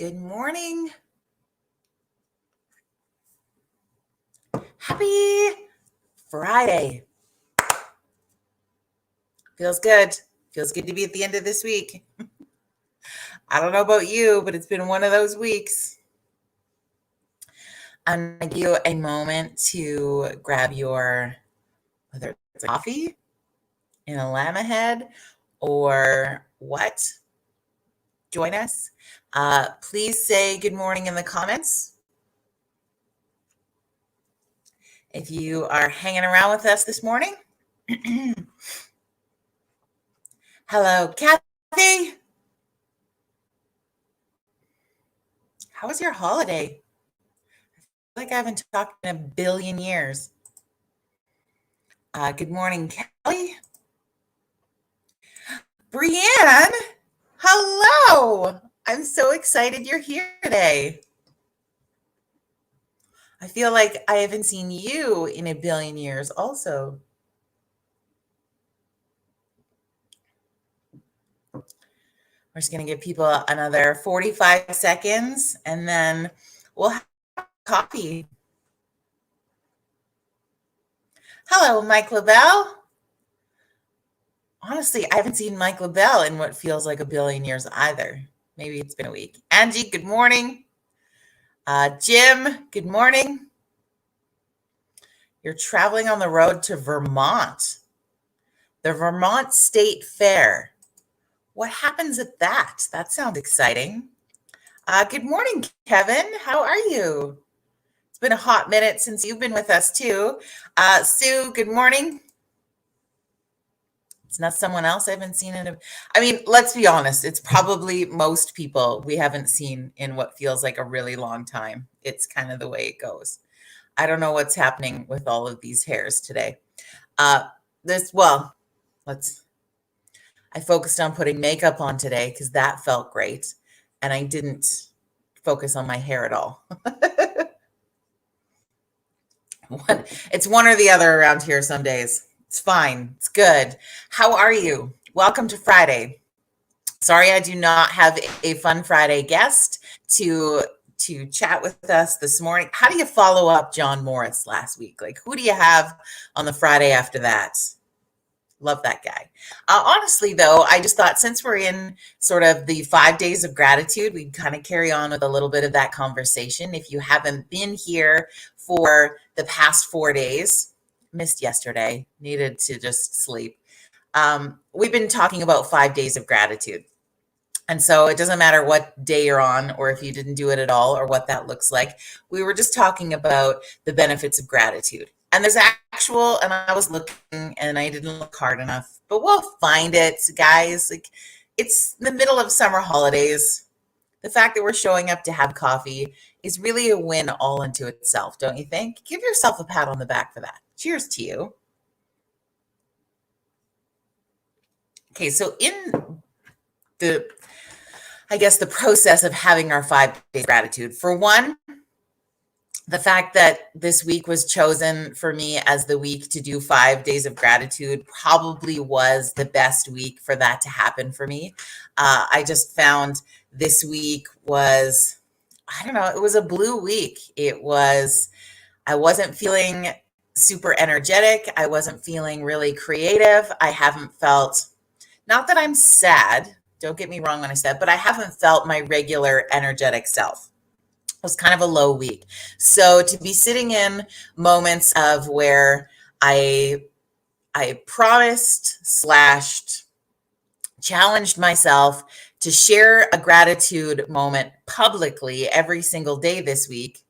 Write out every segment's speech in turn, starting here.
Good morning. Happy Friday. Feels good. Feels good to be at the end of this week. I don't know about you, but it's been one of those weeks. I'm going to give you a moment to grab your, whether it's a coffee in a lamb ahead or what, join us. Please say good morning in the comments. If you are hanging around with us this morning. Hello, Kathy. How was your holiday? I feel like I haven't talked in a billion years. Good morning, Kelly. Brienne, hello. I'm so excited you're here today. I feel like I haven't seen you in a billion years also. We're just going to give people another 45 seconds and then we'll have coffee. Hello, Mike LaBelle. Honestly, I haven't seen Mike LaBelle in what feels like a billion years either. Maybe it's been a week. Angie, good morning. Jim, good morning. You're traveling on the road to Vermont, the Vermont State Fair. What happens at that? That sounds exciting. Good morning, Kevin. How are you? It's been a hot minute since you've been with us too. Sue, good morning. It's not someone else I haven't seen in I mean, let's be honest. It's probably most people we haven't seen in what feels like a really long time. It's kind of the way it goes. I don't know what's happening with all of these hairs today. I focused on putting makeup on today because that felt great. And I didn't focus on my hair at all. It's one or the other around here some days. It's fine. It's good. How are you? Welcome to Friday. Sorry, I do not have a Fun Friday guest to chat with us this morning. How do you follow up John Morris last week? Like, who do you have on the Friday after that? Love that guy. Honestly, though, I just thought since we're in sort of the 5 days of gratitude, we'd kind of carry on with a little bit of that conversation. If you haven't been here for the past 4 days, missed yesterday, needed to just sleep. We've been talking about 5 days of gratitude. And so it doesn't matter what day you're on or if you didn't do it at all or what that looks like. We were just talking about the benefits of gratitude. And there's actual, and I was looking and I didn't look hard enough, but we'll find it, guys. Like, it's the middle of summer holidays. The fact that we're showing up to have coffee is really a win all into itself, don't you think? Give yourself a pat on the back for that. Cheers to you. Okay, so in the process of having our 5 days of gratitude. For one, the fact that this week was chosen for me as the week to do 5 days of gratitude probably was the best week for that to happen for me. I just found this week was, I don't know, it was a blue week. I wasn't feeling super energetic. I wasn't feeling really creative. I haven't felt, not that I'm sad, don't get me wrong when I said, but I haven't felt my regular energetic self. It was kind of a low week. So to be sitting in moments of where I promised / challenged myself to share a gratitude moment publicly every single day this week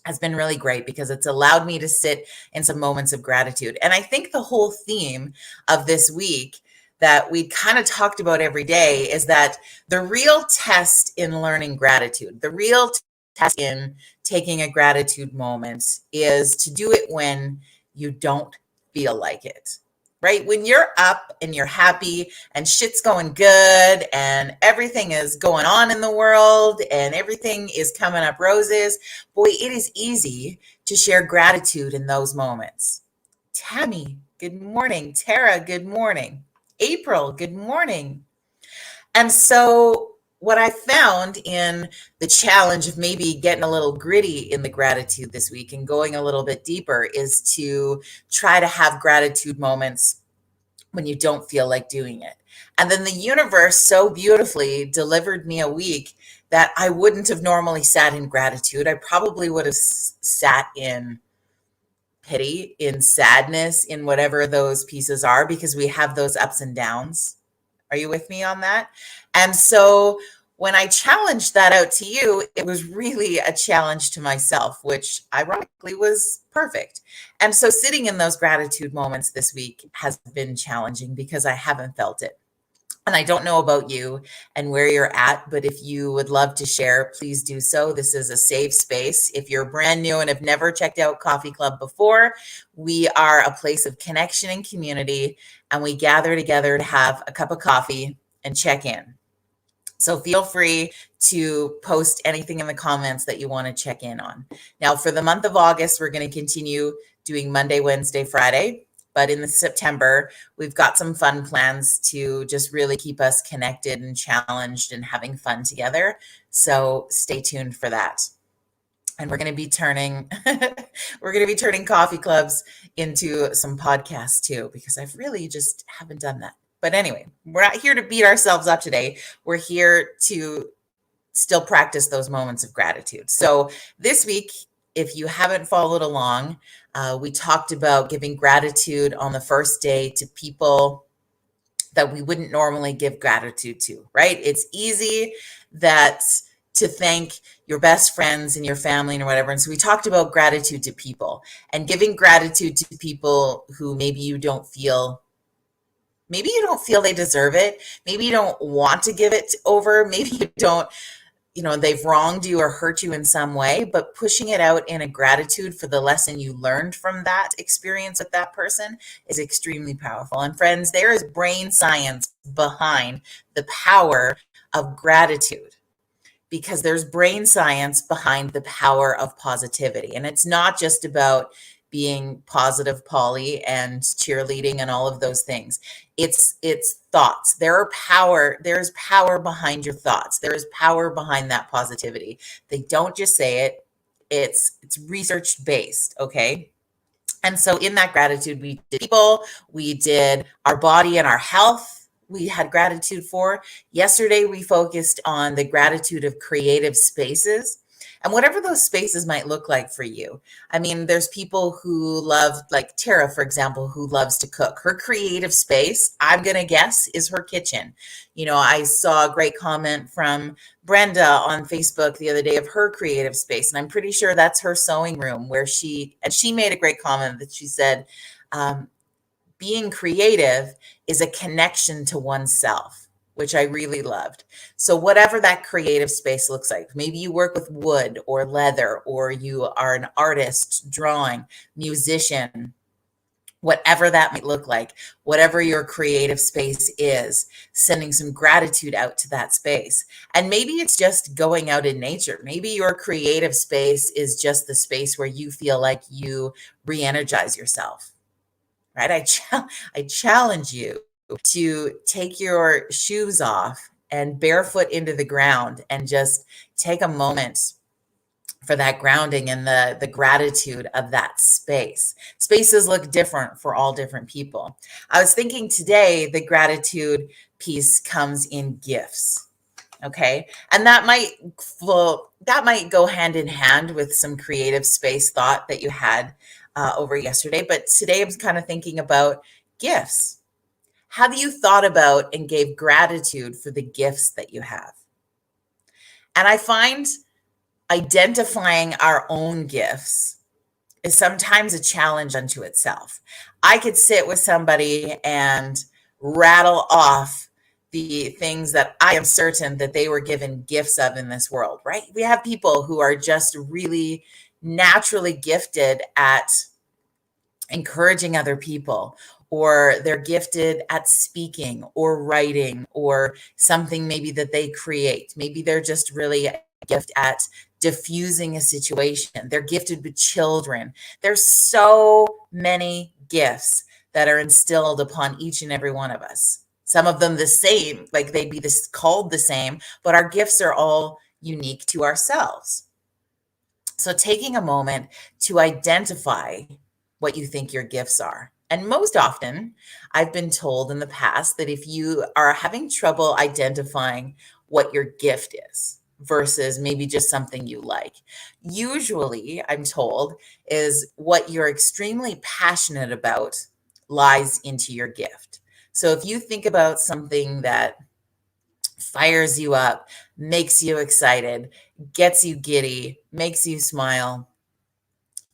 has been really great because it's allowed me to sit in some moments of gratitude. And I think the whole theme of this week that we kind of talked about every day is that the real test in learning gratitude, the real test in taking a gratitude moment is to do it when you don't feel like it, right? When you're up and you're happy and shit's going good and everything is going on in the world and everything is coming up roses, boy, it is easy to share gratitude in those moments. Tammy, good morning. Tara, good morning. April, good morning. And so what I found in the challenge of maybe getting a little gritty in the gratitude this week and going a little bit deeper is to try to have gratitude moments when you don't feel like doing it. And then the universe so beautifully delivered me a week that I wouldn't have normally sat in gratitude. I probably would have sat in pity, in sadness, in whatever those pieces are, because we have those ups and downs. Are you with me on that? And so when I challenged that out to you, it was really a challenge to myself, which ironically was perfect. And so sitting in those gratitude moments this week has been challenging because I haven't felt it. And I don't know about you and where you're at, but if you would love to share, please do so. This is a safe space. If you're brand new and have never checked out Coffee Club before, we are a place of connection and community, and we gather together to have a cup of coffee and check in. So feel free to post anything in the comments that you want to check in on. Now, for the month of August, we're going to continue doing Monday, Wednesday, Friday. But in the September, we've got some fun plans to just really keep us connected and challenged and having fun together. So stay tuned for that. And we're going to be turning coffee clubs into some podcasts too, because I've really just haven't done that. But anyway, we're not here to beat ourselves up today. We're here to still practice those moments of gratitude. So this week, if you haven't followed along, we talked about giving gratitude on the first day to people that we wouldn't normally give gratitude to, right? It's easy to thank your best friends and your family and whatever. And so we talked about gratitude to people and giving gratitude to people who maybe you don't feel they deserve it. Maybe you don't want to give it over. Maybe you don't, they've wronged you or hurt you in some way, but pushing it out in a gratitude for the lesson you learned from that experience with that person is extremely powerful. And friends, there is brain science behind the power of gratitude, because there's brain science behind the power of positivity. And it's not just about being positive Polly and cheerleading and all of those things. It's thoughts. There's power behind your thoughts. There is power behind that positivity. They don't just say it. It's research based, okay? And so in that gratitude, we did people, we did our body and our health. We had gratitude for. Yesterday, we focused on the gratitude of creative spaces and whatever those spaces might look like for you. I mean, there's people who love, like Tara, for example, who loves to cook. Her creative space, I'm going to guess, is her kitchen. I saw a great comment from Brenda on Facebook the other day of her creative space. And I'm pretty sure that's her sewing room where she made a great comment that she said, being creative is a connection to oneself, which I really loved. So whatever that creative space looks like, maybe you work with wood or leather, or you are an artist, drawing, musician, whatever that might look like, whatever your creative space is, sending some gratitude out to that space. And maybe it's just going out in nature. Maybe your creative space is just the space where you feel like you re-energize yourself. Right? I challenge you to take your shoes off and barefoot into the ground and just take a moment for that grounding and the gratitude of that space. Spaces look different for all different people. I was thinking today the gratitude piece comes in gifts. Okay. And that might go hand in hand with some creative space thought that you had over yesterday. But today I was kind of thinking about gifts. Have you thought about and gave gratitude for the gifts that you have? And I find identifying our own gifts is sometimes a challenge unto itself. I could sit with somebody and rattle off the things that I am certain that they were given gifts of in this world, right? We have people who are just really naturally gifted at encouraging other people, or they're gifted at speaking or writing or something maybe that they create. Maybe they're just really gifted at diffusing a situation. They're gifted with children. There's so many gifts that are instilled upon each and every one of us. Some of them the same, like they'd be this called the same, but our gifts are all unique to ourselves. So taking a moment to identify what you think your gifts are. And most often, I've been told in the past that if you are having trouble identifying what your gift is versus maybe just something you like, usually I'm told is what you're extremely passionate about lies into your gift. So if you think about something that fires you up, makes you excited, gets you giddy, makes you smile,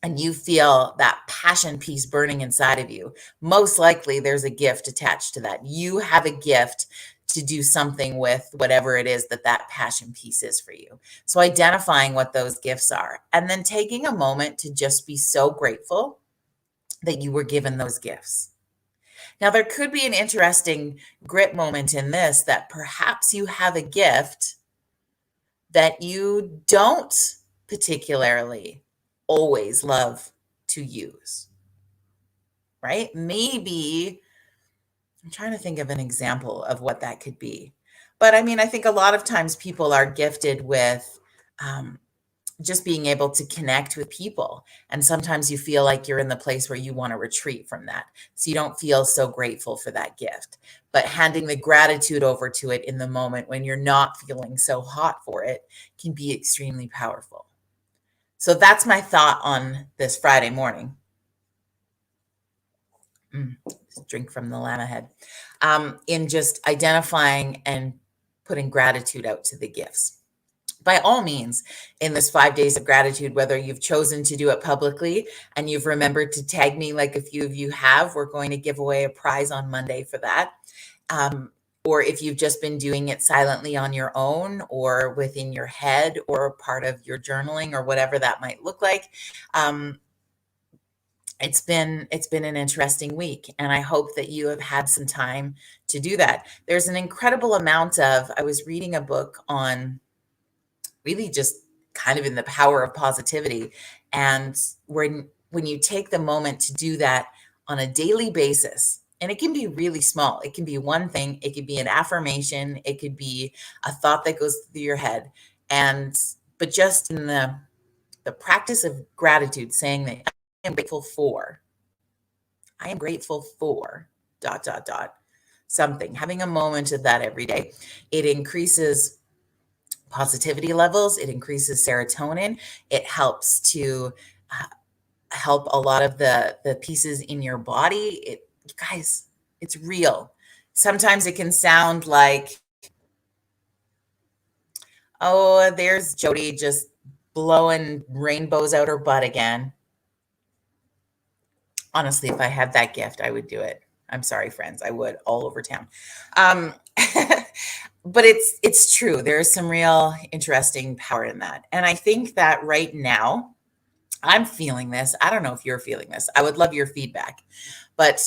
and you feel that passion piece burning inside of you, most likely there's a gift attached to that. You have a gift to do something with whatever it is that that passion piece is for you. So identifying what those gifts are and then taking a moment to just be so grateful that you were given those gifts. Now, there could be an interesting grit moment in this that perhaps you have a gift that you don't particularly always love to use, right? Maybe I'm trying to think of an example of what that could be. But I mean, I think a lot of times people are gifted with um, just being able to connect with people. And sometimes you feel like you're in the place where you want to retreat from that. So you don't feel so grateful for that gift. But handing the gratitude over to it in the moment when you're not feeling so hot for it can be extremely powerful. So that's my thought on this Friday morning. Drink from the llama head. In just identifying and putting gratitude out to the gifts. By all means, in this 5 days of gratitude, whether you've chosen to do it publicly and you've remembered to tag me like a few of you have, we're going to give away a prize on Monday for that. Or if you've just been doing it silently on your own or within your head or part of your journaling or whatever that might look like. It's been an interesting week, and I hope that you have had some time to do that. There's an incredible amount of, I was reading a book on really just kind of in the power of positivity. And when you take the moment to do that on a daily basis, and it can be really small, it can be one thing, it could be an affirmation, it could be a thought that goes through your head. But just in the practice of gratitude, saying that I am grateful for, dot, dot, dot, something, having a moment of that every day, it increases positivity levels, it increases serotonin, it helps to help a lot of the pieces in your body. Guys, it's real. Sometimes it can sound like, oh, there's Jody just blowing rainbows out her butt again. Honestly, if I had that gift, I would do it. I'm sorry, friends, I would all over town. But it's true. There's some real interesting power in that. And I think that right now, I'm feeling this. I don't know if you're feeling this. I would love your feedback. But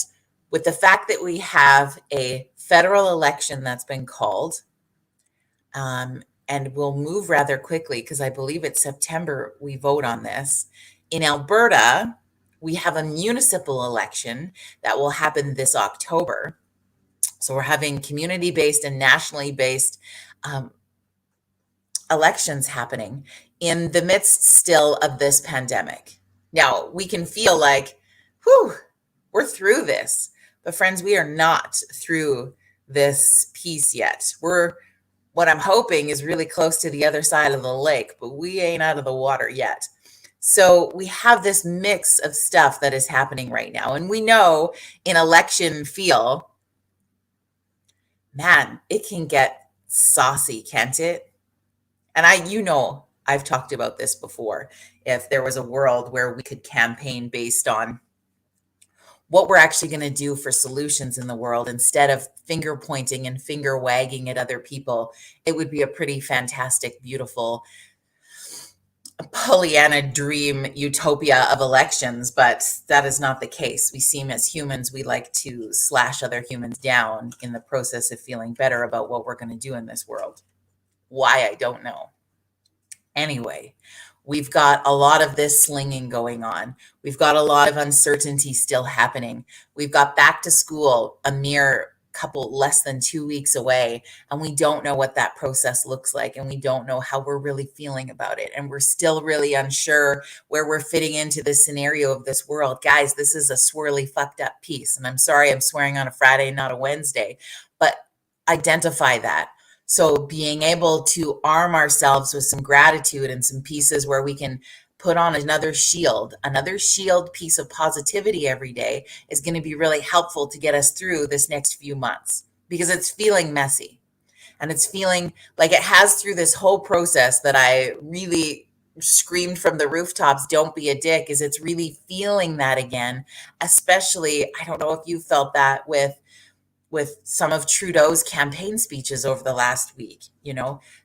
with the fact that we have a federal election that's been called, and we'll move rather quickly because I believe it's September we vote on this. In Alberta, we have a municipal election that will happen this October. So we're having community-based and nationally based elections happening in the midst still of this pandemic. Now, we can feel like, whew, we're through this. But friends, we are not through this piece yet. What I'm hoping is really close to the other side of the lake, but we ain't out of the water yet. So we have this mix of stuff that is happening right now. And we know in election feel, man, it can get saucy, can't it? And I've talked about this before. If there was a world where we could campaign based on what we're actually going to do for solutions in the world instead of finger pointing and finger wagging at other people, it would be a pretty fantastic, beautiful Pollyanna dream utopia of elections, but that is not the case. We seem as humans, we like to slash other humans down in the process of feeling better about what we're going to do in this world. Why, I don't know. Anyway, we've got a lot of this slinging going on. We've got a lot of uncertainty still happening. We've got back to school a mere couple less than 2 weeks away, and we don't know what that process looks like, and we don't know how we're really feeling about it, and we're still really unsure where we're fitting into this scenario of this world. Guys, this is a swirly, fucked up piece. And I'm sorry I'm swearing on a Friday, not a Wednesday, but identify that. So being able to arm ourselves with some gratitude and some pieces where we can put on another shield piece of positivity every day is going to be really helpful to get us through this next few months, because it's feeling messy, and it's feeling like it has through this whole process that I really screamed from the rooftops, don't be a dick, is it's really feeling that again. Especially, I don't know if you felt that with some of Trudeau's campaign speeches over the last week,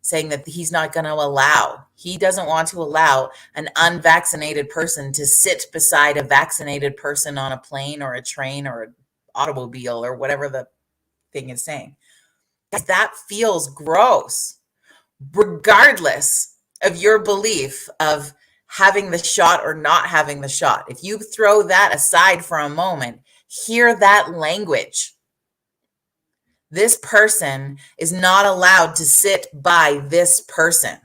saying that he doesn't want to allow an unvaccinated person to sit beside a vaccinated person on a plane or a train or an automobile or whatever the thing is saying. That feels gross, regardless of your belief of having the shot or not having the shot. If you throw that aside for a moment, hear that language. This person is not allowed to sit by this person.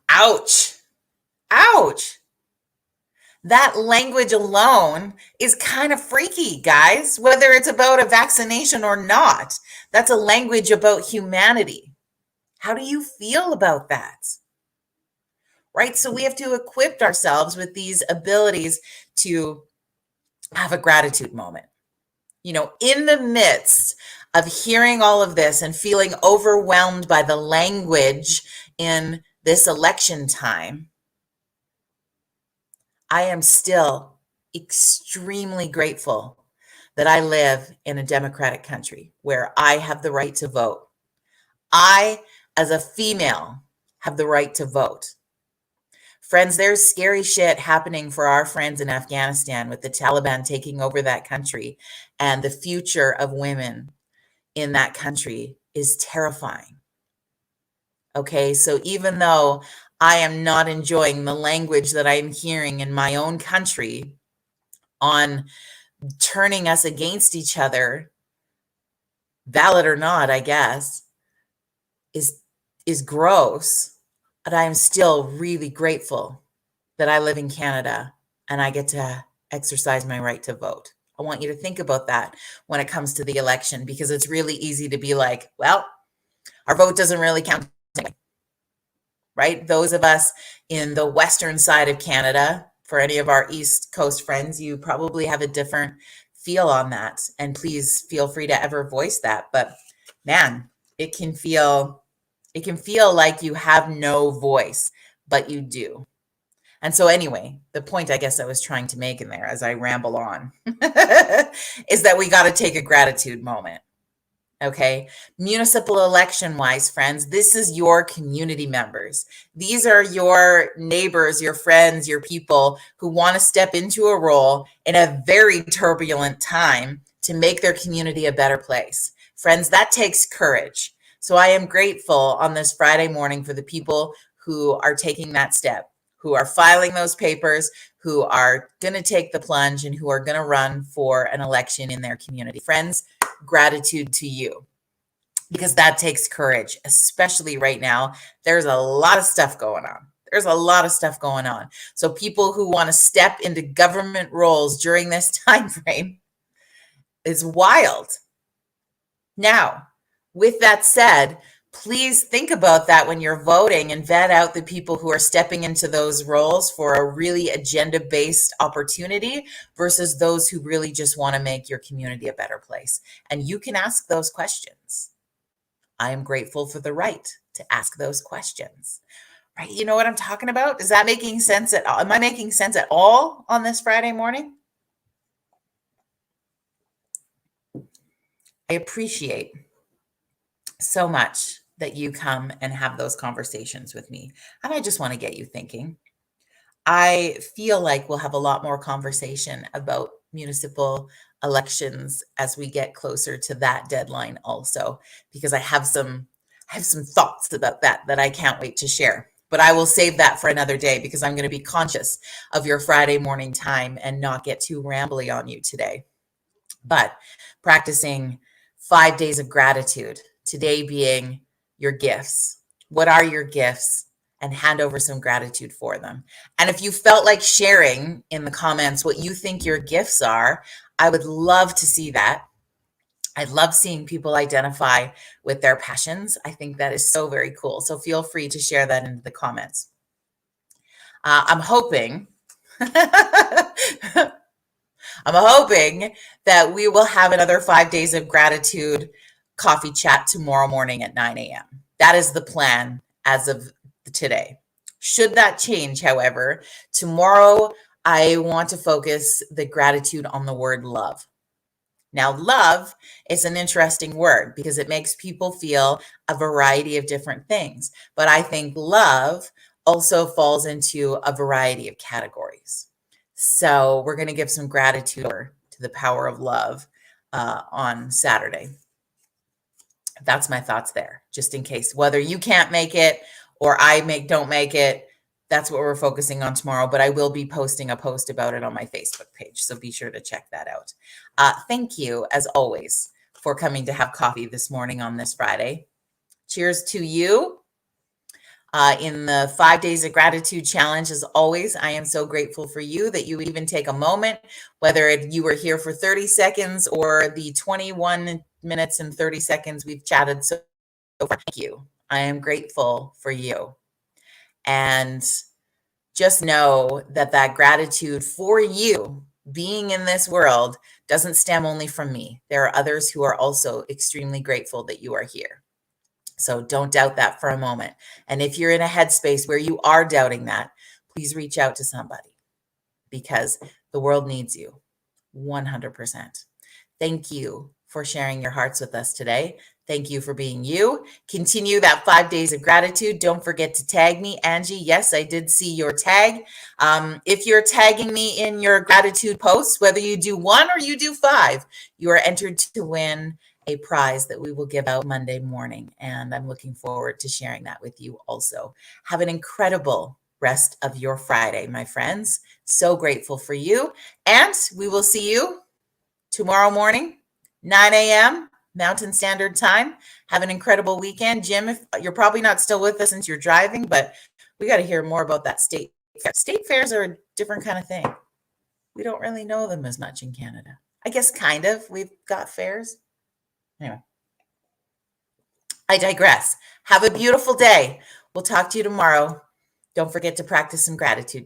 Ouch. Ouch. That language alone is kind of freaky, guys, whether it's about a vaccination or not. That's a language about humanity. How do you feel about that? Right? So we have to equip ourselves with these abilities to have a gratitude moment. In the midst of hearing all of this and feeling overwhelmed by the language in this election time, I am still extremely grateful that I live in a democratic country where I have the right to vote. I, as a female, have the right to vote. Friends, there's scary shit happening for our friends in Afghanistan with the Taliban taking over that country, and the future of women in that country is terrifying. Okay, so even though I am not enjoying the language that I'm hearing in my own country on turning us against each other, valid or not, I guess, is gross. But I am still really grateful that I live in Canada and I get to exercise my right to vote. I want you to think about that when it comes to the election, because it's really easy to be like, well, our vote doesn't really count, right? Those of us in the western side of Canada, for any of our East Coast friends, you probably have a different feel on that. And please feel free to ever voice that. But man, it can feel like you have no voice, but you do. And so anyway, the point I guess I was trying to make in there as I ramble on is that we got to take a gratitude moment. Okay. Municipal election wise, friends, this is your community members. These are your neighbors, your friends, your people who want to step into a role in a very turbulent time to make their community a better place. Friends, that takes courage. So I am grateful on this Friday morning for the people who are taking that step, who are filing those papers, who are going to take the plunge, and who are going to run for an election in their community. Friends, gratitude to you, because that takes courage, especially right now. There's a lot of stuff going on. So people who want to step into government roles during this time frame is wild. Now, with that said, please think about that when you're voting, and vet out the people who are stepping into those roles for a really agenda-based opportunity versus those who really just want to make your community a better place. And you can ask those questions. I am grateful for the right to ask those questions. Right? You know what I'm talking about? Is that making sense at all? Am I making sense at all on this Friday morning? I appreciate so much that you come and have those conversations with me. And I just want to get you thinking. I feel like we'll have a lot more conversation about municipal elections as we get closer to that deadline also, because I have some thoughts about that I can't wait to share. But I will save that for another day because I'm going to be conscious of your Friday morning time and not get too rambly on you today. But practicing 5 days of gratitude, today being your gifts. What are your gifts? And hand over some gratitude for them. And if you felt like sharing in the comments what you think your gifts are, I would love to see that. I love seeing people identify with their passions. I think that is so very cool. So feel free to share that into the comments. I'm hoping I'm hoping that we will have another 5 days of gratitude coffee chat tomorrow morning at 9 a.m. That is the plan as of today. Should that change, however, tomorrow I want to focus the gratitude on the word love. Now, love is an interesting word because it makes people feel a variety of different things. But I think love also falls into a variety of categories. So we're going to give some gratitude to the power of love on Saturday. That's my thoughts there, just in case, whether you can't make it or don't make it, that's what we're focusing on tomorrow. But I will be posting a post about it on my Facebook page, so be sure to check that out. Thank you, as always, for coming to have coffee this morning on this Friday. Cheers to you. In the 5 days of gratitude challenge, as always, I am so grateful for you that you would even take a moment, whether you were here for 30 seconds or the 21 minutes and 30 seconds we've chatted so far. Thank you. I am grateful for you. And just know that gratitude for you being in this world doesn't stem only from me. There are others who are also extremely grateful that you are here. So don't doubt that for a moment. And if you're in a headspace where you are doubting that, please reach out to somebody because the world needs you 100%. Thank you for sharing your hearts with us today. Thank you for being you. Continue that 5 days of gratitude. Don't forget to tag me, Angie. Yes, I did see your tag. If you're tagging me in your gratitude posts, whether you do 1 or you do 5, you are entered to win a prize that we will give out Monday morning. And I'm looking forward to sharing that with you also. Have an incredible rest of your Friday, my friends. So grateful for you. And we will see you tomorrow morning, 9 a.m. Mountain Standard Time. Have an incredible weekend. Jim, if you're probably not still with us since you're driving, but we got to hear more about that state fair. State fairs are a different kind of thing. We don't really know them as much in Canada. I guess kind of. We've got fairs. Anyway, I digress. Have a beautiful day. We'll talk to you tomorrow. Don't forget to practice some gratitude today.